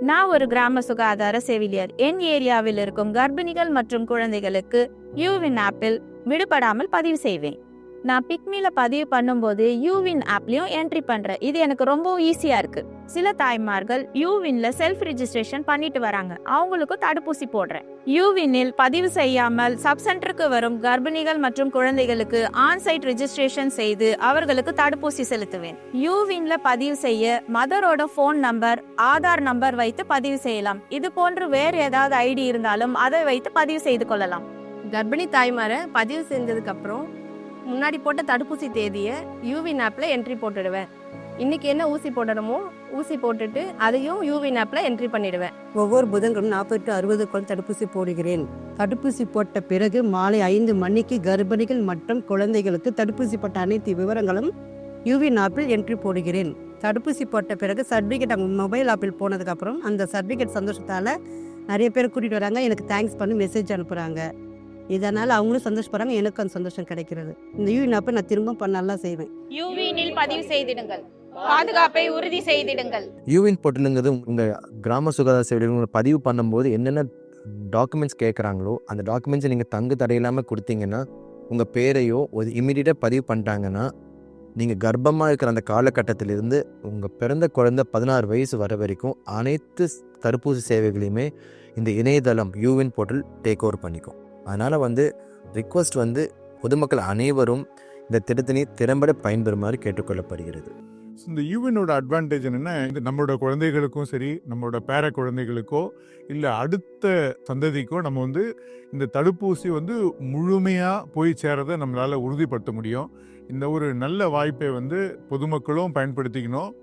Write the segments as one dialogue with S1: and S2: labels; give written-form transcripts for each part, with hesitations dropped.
S1: நான் ஒரு கிராம சுகாதார செவிலியர். என் ஏரியாவில் இருக்கும் கர்ப்பிணிகள் மற்றும் குழந்தைகளுக்கு யூவின் ஆப்பில் விடுபடாமல் பதிவு செய்வேன். நான் பிக்மில பதிவு பண்ணும்போது யூவின் ஆப்லயும் என்ட்ரி பண்றேன். இது எனக்கு ரொம்ப ஈஸியா இருக்கு. சில தாய்மார்கள் யூவின்ல செல்ஃப் ரிஜிஸ்ட்ரேஷன் பண்ணிட்டு வராங்க. அவங்களுக்கு தடுப்பூசி போடுறேன். யூவினில் பதிவு செய்யாமல் சப் சென்டருக்கு வரும் கர்ப்பிணிகள் மற்றும் குழந்தைகளுக்கு ஆன்சைட் ரிஜிஸ்ட்ரேஷன் செய்து அவர்களுக்கு தடுப்பூசி செலுத்துவேன். யூவின்ல பதிவு செய்ய மதரோட போன் நம்பர், ஆதார் நம்பர் வைத்து பதிவு செய்யலாம். இது போன்று வேறு ஏதாவது ஐடி இருந்தாலும் அதை வைத்து பதிவு செய்து கொள்ளலாம்.
S2: கர்ப்பிணி தாய்மாரை பதிவு செஞ்சதுக்கு அப்புறம் முன்னாடி போட்ட தடுப்பூசி தேதியை யூவின் ஆப்ல என்ட்ரி போட்டுடுவேன். இன்னைக்கு என்ன ஊசி போடணுமோ ஊசி போட்டுட்டு அதையும் யூவின் ஆப்ல என்ட்ரி பண்ணிடுவேன்.
S3: ஒவ்வொரு புதன்கிழமை 40-60 குழந்தை தடுப்பூசி போடுகிறேன். தடுப்பூசி போட்ட பிறகு மாலை 5 மணிக்கு கர்ப்பிணிகள் மற்றும் குழந்தைகளுக்கு தடுப்பூசி போட்ட அனைத்து விவரங்களும் யூவின் ஆப்பில் என்ட்ரி போடுகிறேன். தடுப்பூசி போட்ட பிறகு சர்டிஃபிகேட் அவங்க மொபைல் ஆப்பில் போனதுக்கப்புறம் அந்த சர்டிஃபிகேட் சந்தோஷத்தால் நிறைய பேர் கூட்டிகிட்டு வராங்க. எனக்கு தேங்க்ஸ் பண்ணி மெசேஜ் அனுப்புகிறாங்க. இதனால் அவங்களும் சந்தோஷப்படுறாங்க, எனக்கும் அந்த சந்தோஷம் கிடைக்கிறது. இந்த யூவின் ஆப்பை நான் திரும்ப நல்லா செய்வேன்.
S1: யூவினில் பதிவு செய்திடுங்கள், பாதுகாப்பை உறுதி செய்திடுங்கள்.
S4: யூவின் போர்ட்டலுங்கிறது உங்கள் கிராம சுகாதார சேவைகளை பதிவு பண்ணும்போது என்னென்ன டாக்குமெண்ட்ஸ் கேட்குறாங்களோ அந்த டாக்குமெண்ட்ஸை நீங்கள் தங்கு தடையில்லாமல் கொடுத்தீங்கன்னா உங்கள் பேரையோ ஒரு இமீடியட்டாக பதிவு பண்ணிட்டாங்கன்னா நீங்கள் கர்ப்பமாக இருக்கிற அந்த காலகட்டத்திலிருந்து உங்கள் பிறந்த குழந்தை 16 வயசு வர வரைக்கும் அனைத்து தடுப்பூசி சேவைகளையுமே இந்த இணையதளம் யூவின் போர்ட்டல் டேக் ஓவர் பண்ணிக்கும். அதனால் ரிக்வஸ்ட் பொதுமக்கள் அனைவரும் இந்த திட்டத்தினை திறம்பட பயன்பெறுமாறு கேட்டுக்கொள்ளப்படுகிறது.
S5: இந்த யூவினோட அட்வான்டேஜ் என்னென்னா, நம்மளோட குழந்தைகளுக்கும் சரி, நம்மளோட பேர குழந்தைகளுக்கோ இல்லை அடுத்த சந்ததிக்கோ நம்ம இந்த தடுப்பூசி முழுமையாக போய் சேரதை நம்மளால் உறுதிப்படுத்த முடியும். இந்த ஒரு நல்ல வாய்ப்பை பொதுமக்களும் பயன்படுத்திக்கணும்.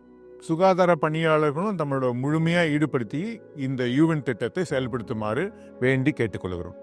S5: சுகாதார பணியாளர்களும் நம்மளோட முழுமையாக ஈடுபடுத்தி இந்த யூவின் திட்டத்தை செயல்படுத்துமாறு வேண்டி கேட்டுக்கொள்கிறோம்.